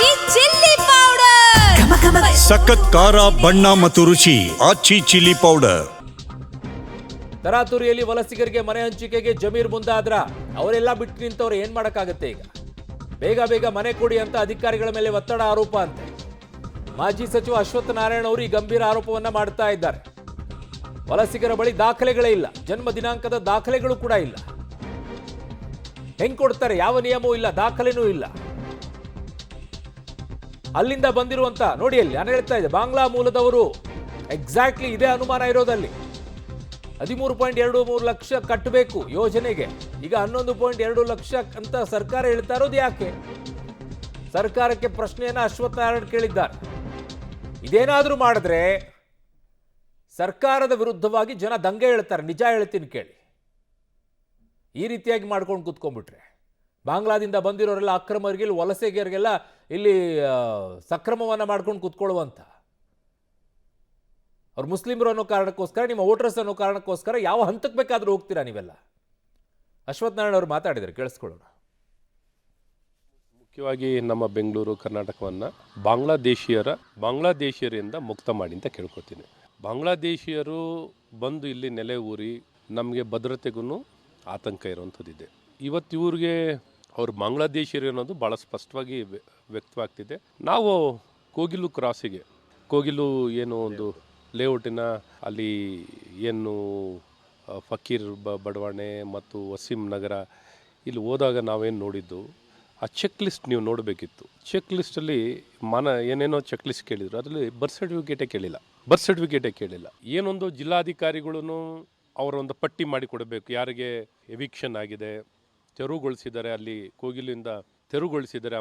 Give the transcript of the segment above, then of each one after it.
ಆಚಿ chilli powder ಸಖತ್ ಖಾರ ಬಣ್ಣ ಮತ್ತು ರುಚಿ ಆಚಿ ಚಿಲ್ಲಿ ಪೌಡರ್. ತರಾತುರಿಯಲ್ಲಿ ವಲಸಿಗರಿಗೆ ಮನೆ ಹಂಚಿಕೆಗೆ ಜಮೀರ್ ಮುಂದಾದ್ರ ಅವರೆಲ್ಲ ಬಿಟ್ಟು ನಿಂತವ್ರು ಏನ್ ಮಾಡಕ್ಕಾಗತ್ತೆ? ಈಗ ಬೇಗ ಬೇಗ ಮನೆ ಕೊಡಿ ಅಂತ ಅಧಿಕಾರಿಗಳ ಮೇಲೆ ಒತ್ತಡ ಆರೋಪ ಅಂತೆ. ಮಾಜಿ ಸಚಿವ ಅಶ್ವತ್ಥ ನಾರಾಯಣ ಅವರು ಈ ಗಂಭೀರ ಆರೋಪವನ್ನ ಮಾಡ್ತಾ ಇದ್ದಾರೆ. ವಲಸಿಗರ ಬಳಿ ದಾಖಲೆಗಳೇ ಇಲ್ಲ, ಜನ್ಮ ದಿನಾಂಕದ ದಾಖಲೆಗಳು ಕೂಡ ಇಲ್ಲ. ಹೆಂಗ್ ಕೊಡ್ತಾರೆ? ಯಾವ ನಿಯಮವೂ ಇಲ್ಲ, ದಾಖಲೆನೂ ಇಲ್ಲ. ಅಲ್ಲಿಂದ ಬಂದಿರುವಂತ ನೋಡಿ, ಅಲ್ಲಿ ನಾನು ಹೇಳ್ತಾ ಇದ್ದೆ, ಬಾಂಗ್ಲಾ ಮೂಲದವರು. ಎಕ್ಸಾಕ್ಟ್ಲಿ ಇದೇ ಅನುಮಾನ ಇರೋದಲ್ಲಿ. 13.23 ಲಕ್ಷ ಕಟ್ಟಬೇಕು ಯೋಜನೆಗೆ, ಈಗ 11.2 ಲಕ್ಷ ಅಂತ ಸರ್ಕಾರ ಹೇಳ್ತಾ ಇರೋದು ಯಾಕೆ? ಸರ್ಕಾರಕ್ಕೆ ಪ್ರಶ್ನೆಯನ್ನ ಅಶ್ವತ್ಥ ನಾರಾಯಣ ಕೇಳಿದ್ದಾರೆ. ಇದೇನಾದ್ರೂ ಮಾಡಿದ್ರೆ ಸರ್ಕಾರದ ವಿರುದ್ಧವಾಗಿ ಜನ ದಂಗೆ ಹೇಳ್ತಾರೆ. ನಿಜ ಹೇಳ್ತೀನಿ ಕೇಳಿ. ಈ ರೀತಿಯಾಗಿ ಮಾಡ್ಕೊಂಡು ಕೂತ್ಕೊಂಡ್ಬಿಟ್ರೆ ಬಾಂಗ್ಲಾದಿಂದ ಬಂದಿರೋರೆಲ್ಲ ಅಕ್ರಮರಿಗೆ, ವಲಸೆಗರಿಗೆಲ್ಲ ಇಲ್ಲಿ ಸಕ್ರಮವನ್ನ ಮಾಡ್ಕೊಂಡು ಕೂತ್ಕೊಳ್ಳುವಂತ, ಅವ್ರು ಮುಸ್ಲಿಮರು ಅನ್ನೋ ಕಾರಣಕ್ಕೋಸ್ಕರ, ನಿಮ್ಮ ವೋಟರ್ಸ್ ಅನ್ನೋ ಕಾರಣಕ್ಕೋಸ್ಕರ ಯಾವ ಹಂತಕ್ಕೆ ಬೇಕಾದ್ರೂ ಹೋಗ್ತೀರಾ ನೀವೆಲ್ಲ? ಅಶ್ವತ್ಥ ನಾರಾಯಣ ಅವರು ಮಾತಾಡಿದ್ದಾರೆ, ಕೇಳಿಸ್ಕೊಳ್ಳೋಣ. ಮುಖ್ಯವಾಗಿ ನಮ್ಮ ಬೆಂಗಳೂರು ಕರ್ನಾಟಕವನ್ನು ಬಾಂಗ್ಲಾದೇಶಿಯರಿಂದ ಮುಕ್ತ ಮಾಡಿ ಅಂತ ಕೇಳ್ಕೊತೀನಿ. ಬಾಂಗ್ಲಾದೇಶಿಯರು ಬಂದು ಇಲ್ಲಿ ನೆಲೆ ಊರಿ ನಮಗೆ ಭದ್ರತೆಗೂ ಆತಂಕ ಇರುವಂಥದ್ದಿದೆ. ಇವತ್ತು ಇವ್ರಿಗೆ ಅವರು ಬಾಂಗ್ಲಾದೇಶಿಯರು ಅನ್ನೋದು ಭಾಳ ಸ್ಪಷ್ಟವಾಗಿ ವ್ಯಕ್ತವಾಗ್ತಿದೆ. ನಾವು ಕೋಗಿಲು ಕ್ರಾಸಿಗೆ, ಕೋಗಿಲು ಏನು ಒಂದು ಲೇಔಟಿನ ಅಲ್ಲಿ ಏನು ಫಕೀರ್ ಬಡಾವಣೆ ಮತ್ತು ವಸೀಂ ನಗರ ಇಲ್ಲಿ ಹೋದಾಗ ನಾವೇನು ನೋಡಿದ್ದು, ಆ ಚೆಕ್ ಲಿಸ್ಟ್ ನೀವು ನೋಡಬೇಕಿತ್ತು. ಚೆಕ್ ಲಿಸ್ಟಲ್ಲಿ ಏನೇನೋ ಚೆಕ್ ಲಿಸ್ಟ್ ಕೇಳಿದ್ರು, ಅದರಲ್ಲಿ ಬರ್ತ್ ಸರ್ಟಿಫಿಕೇಟೇ ಕೇಳಿಲ್ಲ. ಏನೊಂದು ಜಿಲ್ಲಾಧಿಕಾರಿಗಳೂ ಅವರ ಒಂದು ಪಟ್ಟಿ ಮಾಡಿ ಕೊಡಬೇಕು, ಯಾರಿಗೆ ಎವಿಕ್ಷನ್ ಆಗಿದೆ, ತೆರವುಗೊಳಿಸಿದ್ದಾರೆ, ಅಲ್ಲಿ ಕೋಗಿಲಿಂದ ತೆರವುಗೊಳಿಸಿದ್ದಾರೆ,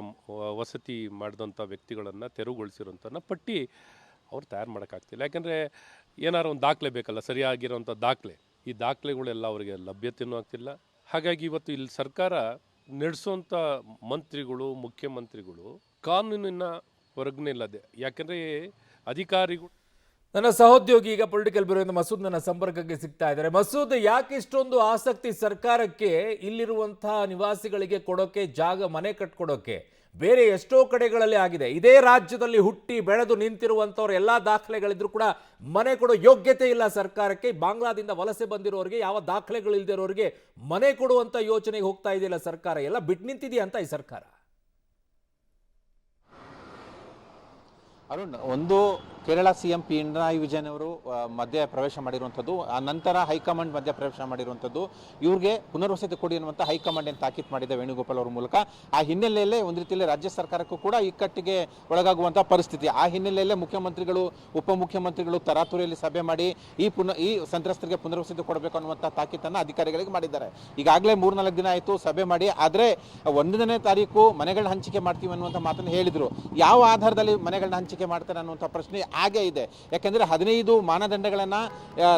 ವಸತಿ ಮಾಡಿದಂಥ ವ್ಯಕ್ತಿಗಳನ್ನು ತೆರವುಗೊಳಿಸಿರೋಂಥ ಪಟ್ಟಿ ಅವ್ರು ತಯಾರು ಮಾಡೋಕ್ಕಾಗ್ತಿಲ್ಲ. ಯಾಕೆಂದರೆ ಏನಾರು ಒಂದು ದಾಖಲೆ ಬೇಕಲ್ಲ, ಸರಿಯಾಗಿರೋಂಥ ದಾಖಲೆ. ಈ ದಾಖಲೆಗಳೆಲ್ಲ ಅವರಿಗೆ ಲಭ್ಯತೆಯೂ ಆಗ್ತಿಲ್ಲ. ಹಾಗಾಗಿ ಇವತ್ತು ಇಲ್ಲಿ ಸರ್ಕಾರ ನಡೆಸೋಂಥ ಮಂತ್ರಿಗಳು, ಮುಖ್ಯಮಂತ್ರಿಗಳು ಕಾನೂನಿನ ಹೊರಗನೆ ಇಲ್ಲದೆ, ಯಾಕೆಂದರೆ ಅಧಿಕಾರಿಗಳು. ನನ್ನ ಸಹೋದ್ಯೋಗಿ ಈಗ ಪೊಲಿಟಿಕಲ್ ಬ್ಯೂರೋಯಿಂದ ಮಸೂದ್ ನನ್ನ ಸಂಪರ್ಕಕ್ಕೆ ಸಿಗ್ತಾ ಇದ್ದಾರೆ. ಮಸೂದ್, ಯಾಕೆ ಇಷ್ಟೊಂದು ಆಸಕ್ತಿ ಸರ್ಕಾರಕ್ಕೆ ಇಲ್ಲಿರುವಂತಹ ನಿವಾಸಿಗಳಿಗೆ ಕೊಡೋಕೆ, ಮನೆ ಕಟ್ಕೊಡೋಕೆ? ಬೇರೆ ಎಷ್ಟೋ ಕಡೆಗಳಲ್ಲಿ ಆಗಿದೆ. ಇದೇ ರಾಜ್ಯದಲ್ಲಿ ಹುಟ್ಟಿ ಬೆಳೆದು ನಿಂತಿರುವಂಥವ್ರು ಎಲ್ಲ ದಾಖಲೆಗಳಿದ್ರು ಕೂಡ ಮನೆ ಕೊಡೋ ಯೋಗ್ಯತೆ ಇಲ್ಲ ಸರ್ಕಾರಕ್ಕೆ. ಬಾಂಗ್ಲಾದಿಂದ ವಲಸೆ ಬಂದಿರೋರಿಗೆ, ಯಾವ ದಾಖಲೆಗಳು ಇಲ್ದಿರೋರಿಗೆ ಮನೆ ಕೊಡುವಂಥ ಯೋಚನೆಗೆ ಹೋಗ್ತಾ ಇದೆಯಲ್ಲ ಸರ್ಕಾರ. ಎಲ್ಲ ಬಿಟ್ಟು ನಿಂತಿದೆಯಾ ಅಂತ ಈ ಸರ್ಕಾರ? ಅರುಣ್, ಒಂದು ಕೇರಳ CM ಪಿಣರಾಯಿ ವಿಜಯನ್ ಅವರು ಮಧ್ಯ ಪ್ರವೇಶ ಮಾಡಿರುವಂಥದ್ದು, ಆ ನಂತರ ಹೈಕಮಾಂಡ್ ಮಧ್ಯ ಪ್ರವೇಶ ಮಾಡಿರುವಂಥದ್ದು. ಇವ್ರಿಗೆ ಪುನರ್ವಸತಿ ಕೊಡಿ ಅನ್ನುವಂಥ ಹೈಕಮಾಂಡ್ ಏನು ತಾಕೀತು ಮಾಡಿದೆ ವೇಣುಗೋಪಾಲ್ ಅವರ ಮೂಲಕ. ಆ ಹಿನ್ನೆಲೆಯಲ್ಲೇ ಒಂದು ರೀತಿಯಲ್ಲಿ ರಾಜ್ಯ ಸರ್ಕಾರಕ್ಕೂ ಕೂಡ ಇಕ್ಕಟ್ಟಿಗೆ ಒಳಗಾಗುವಂಥ ಪರಿಸ್ಥಿತಿ. ಆ ಹಿನ್ನೆಲೆಯಲ್ಲೇ ಮುಖ್ಯಮಂತ್ರಿಗಳು, ಉಪಮುಖ್ಯಮಂತ್ರಿಗಳು ತರಾತುರಿಯಲ್ಲಿ ಸಭೆ ಮಾಡಿ ಈ ಸಂತ್ರಸ್ತರಿಗೆ ಪುನರ್ವಸತಿ ಕೊಡಬೇಕು ಅನ್ನುವಂಥ ತಾಕೀತನ್ನು ಅಧಿಕಾರಿಗಳಿಗೆ ಮಾಡಿದ್ದಾರೆ. ಈಗಾಗಲೇ 3-4 ದಿನ ಆಯಿತು ಸಭೆ ಮಾಡಿ. ಆದರೆ 1ನೇ ತಾರೀಕು ಮನೆಗಳನ್ನ ಹಂಚಿಕೆ ಮಾಡ್ತೀವಿ ಅನ್ನುವಂಥ ಮಾತನ್ನು ಹೇಳಿದರು. ಯಾವ ಆಧಾರದಲ್ಲಿ ಮನೆಗಳನ್ನ ಹಂಚಿಕೆ ಮಾಡ್ತಾರೆ ಅನ್ನುವಂಥ ಪ್ರಶ್ನೆ ಹಾಗೆ ಇದೆ. ಯಾಕೆಂದರೆ 15 ಮಾನದಂಡಗಳನ್ನು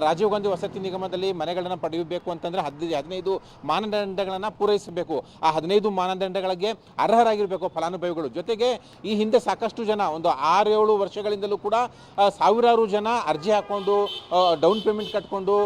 ರಾಜೀವ್ ಗಾಂಧಿ ವಸತಿ ನಿಗಮದಲ್ಲಿ ಮನೆಗಳನ್ನು ಪಡೆಯಬೇಕು ಅಂತಂದರೆ 15 ಮಾನದಂಡಗಳನ್ನು ಪೂರೈಸಬೇಕು. ಆ 15 ಮಾನದಂಡಗಳಿಗೆ ಅರ್ಹರಾಗಿರಬೇಕು ಫಲಾನುಭವಿಗಳು. ಜೊತೆಗೆ ಈ ಹಿಂದೆ ಸಾಕಷ್ಟು ಜನ, ಒಂದು 6-7 ವರ್ಷಗಳಿಂದಲೂ ಕೂಡ ಸಾವಿರಾರು ಜನ ಅರ್ಜಿ ಹಾಕ್ಕೊಂಡು ಡೌನ್ ಪೇಮೆಂಟ್ ಕಟ್ಕೊಂಡು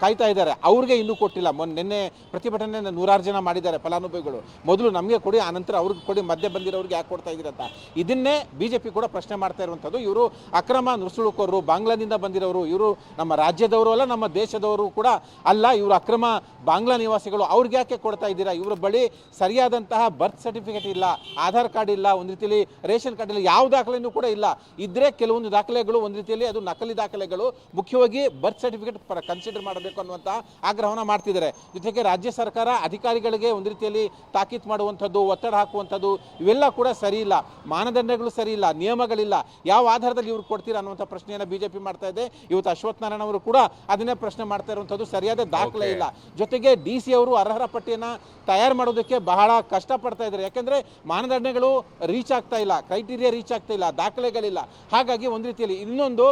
ಕಾಯ್ತಾ ಇದ್ದಾರೆ. ಅವ್ರಿಗೆ ಇನ್ನೂ ಕೊಟ್ಟಿಲ್ಲ. ನಿನ್ನೆ ಪ್ರತಿಭಟನೆ 100 ಜನ ಮಾಡಿದ್ದಾರೆ ಫಲಾನುಭವಿಗಳು. ಮೊದಲು ನಮಗೆ ಕೊಡಿ, ಆನಂತರ ಅವ್ರಿಗೆ ಕೊಡಿ, ಮಧ್ಯೆ ಬಂದಿರೋರಿಗೆ ಯಾಕೆ ಕೊಡ್ತಾ ಇದ್ದೀರಂತ. ಇದನ್ನೇ BJP ಕೂಡ ಪ್ರಶ್ನೆ ಮಾಡ್ತಾ ಇರುವಂಥದ್ದು. ಇವರು ಅಕ್ರಮ ನುಸುಳುಕೋರು, ಬಾಂಗ್ಲಾದಿಂದ ಬಂದಿರೋರು, ಇವರು ನಮ್ಮ ರಾಜ್ಯದವರು ಅಲ್ಲ, ನಮ್ಮ ದೇಶದವರು ಕೂಡ ಅಲ್ಲ, ಇವರು ಅಕ್ರಮ ಬಾಂಗ್ಲಾ ನಿವಾಸಿಗಳು. ಅವ್ರಿಗೆ ಯಾಕೆ ಕೊಡ್ತಾ ಇದ್ದೀರಾ? ಇವರ ಬಳಿ ಸರಿಯಾದಂತಹ ಬರ್ತ್ ಸರ್ಟಿಫಿಕೇಟ್ ಇಲ್ಲ, ಆಧಾರ್ ಕಾರ್ಡ್ ಇಲ್ಲ, ಒಂದು ರೀತಿಯಲ್ಲಿ ರೇಷನ್ ಕಾರ್ಡ್ ಇಲ್ಲ, ಯಾವ ದಾಖಲೆಯೂ ಕೂಡ ಇಲ್ಲ. ಇದ್ರೆ ಕೆಲವೊಂದು ದಾಖಲೆಗಳು ಒಂದು ರೀತಿಯಲ್ಲಿ ಅದು ನಕಲಿ ದಾಖಲೆಗಳು. ಮುಖ್ಯವಾಗಿ ಬರ್ತ್ ಸರ್ಟಿಫಿಕೇಟ್ ಕನ್ಸಿಡರ್ ಮಾಡಬೇಕು ಅನ್ನುವಂಥ ಆಗ್ರಹವನ್ನು ಮಾಡ್ತಿದ್ದಾರೆ. ಜೊತೆಗೆ ರಾಜ್ಯ ಸರ್ಕಾರ ಅಧಿಕಾರಿಗಳಿಗೆ ಒಂದು ರೀತಿಯಲ್ಲಿ ತಾಕೀತು ಮಾಡುವಂಥದ್ದು, ಒತ್ತಡ ಹಾಕುವಂಥದ್ದು, ಇವೆಲ್ಲ ಕೂಡ ಸರಿ ಇಲ್ಲ. ಮಾನದಂಡಗಳು ಸರಿ ಇಲ್ಲ, ನಿಯಮಗಳಿಲ್ಲ. ಯಾವ ಆಧಾರದಲ್ಲಿ ಇವ್ರು ಕೊಡ್ತೀರಾ ಅನ್ನುವಂಥ ಪ್ರಶ್ನೆಯನ್ನು BJP ಮಾಡ್ತಾ ಇದೆ. ಇವತ್ತು ಅಶ್ವತ್ಥ ನಾರಾಯಣ ಅವರು ಕೂಡ ಅದನ್ನೇ ಪ್ರಶ್ನೆ ಮಾಡ್ತಾ ಇರುವಂಥದ್ದು. ಸರಿಯಾದ ದಾಖಲೆ ಇಲ್ಲ. ಜೊತೆಗೆ DC ಅವರು ಅರ್ಹರ ಪಟ್ಟಿಯನ್ನು ತಯಾರು ಮಾಡೋದಕ್ಕೆ ಬಹಳ ಕಷ್ಟಪಡ್ತಾ ಇದ್ದಾರೆ. ಯಾಕೆಂದರೆ ಮಾನದಂಡಗಳು ರೀಚ್ ಆಗ್ತಾ ಇಲ್ಲ, ಕ್ರೈಟೀರಿಯಾ ರೀಚ್ ಆಗ್ತಾ ಇಲ್ಲ, ದಾಖಲೆಗಳಿಲ್ಲ. ಹಾಗಾಗಿ ಒಂದು ರೀತಿಯಲ್ಲಿ ಇನ್ನೊಂದು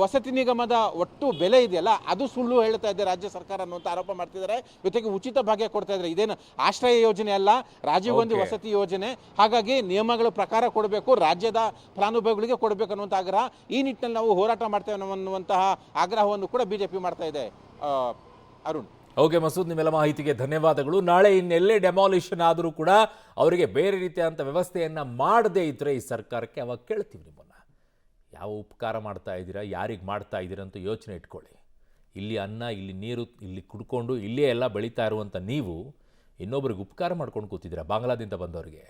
ವಸತಿ ನಿಗಮದ ಒಟ್ಟು ಬೆಲೆ ಇದೆಯಲ್ಲ, ಅದು ಸುಳ್ಳು ಹೇಳ್ತಾ ಇದೆ ರಾಜ್ಯ ಸರ್ಕಾರ ಅನ್ನುವಂಥ ಆರೋಪ ಮಾಡ್ತಿದ್ದಾರೆ. ಜೊತೆಗೆ ಉಚಿತ ಭಾಗ್ಯ ಕೊಡ್ತಾ ಇದ್ದಾರೆ. ಇದೇನು ಆಶ್ರಯ ಯೋಜನೆ ಅಲ್ಲ, ರಾಜೀವ್ ಗಾಂಧಿ ವಸತಿ ಯೋಜನೆ. ಹಾಗಾಗಿ ನಿಯಮಗಳ ಪ್ರಕಾರ ಕೊಡಬೇಕು, ರಾಜ್ಯದ ಫಲಾನುಭವಿಗಳಿಗೆ ಕೊಡಬೇಕು ಅನ್ನುವಂಥ ಆಗ್ರಹ. ಈ ನಿಟ್ಟಿನಲ್ಲಿ ನಾವು ಹೋರಾಟ ಮಾಡ್ತೇವೆ ಅನ್ನುವಂತಹ ಆಗ್ರಹವನ್ನು ಕೂಡ BJP ಮಾಡ್ತಾ ಇದೆ. ಅರುಣ್. ಓಕೆ ಮಸೂದ್, ನಿಮ್ಮೆಲ್ಲ ಮಾಹಿತಿಗೆ ಧನ್ಯವಾದಗಳು. ನಾಳೆ ಇನ್ನೆಲ್ಲೇ ಡೆಮಾಲಿಷನ್ ಆದರೂ ಕೂಡ ಅವರಿಗೆ ಬೇರೆ ರೀತಿಯಾದಂಥ ವ್ಯವಸ್ಥೆಯನ್ನು ಮಾಡದೇ ಇದ್ದರೆ ಈ ಸರ್ಕಾರಕ್ಕೆ ಅವಾಗ ಕೇಳ್ತೀವಿ ನಿಮ್ಮನ್ನು, ಯಾವ ಉಪಕಾರ ಮಾಡ್ತಾ ಇದ್ದೀರಾ, ಯಾರಿಗೆ ಮಾಡ್ತಾ ಇದ್ದೀರಾ ಅಂತ ಯೋಚನೆ ಇಟ್ಕೊಳ್ಳಿ. ಇಲ್ಲಿ ಅನ್ನ, ಇಲ್ಲಿ ನೀರು, ಇಲ್ಲಿ ಕುಡ್ಕೊಂಡು ಇಲ್ಲೇ ಎಲ್ಲ ಬೆಳೀತಾ ಇರುವಂಥ ನೀವು ಇನ್ನೊಬ್ರಿಗೆ ಉಪಕಾರ ಮಾಡ್ಕೊಂಡು ಕೂತಿದ್ದೀರಾ ಬಾಂಗ್ಲಾದಿಂದ ಬಂದವರಿಗೆ.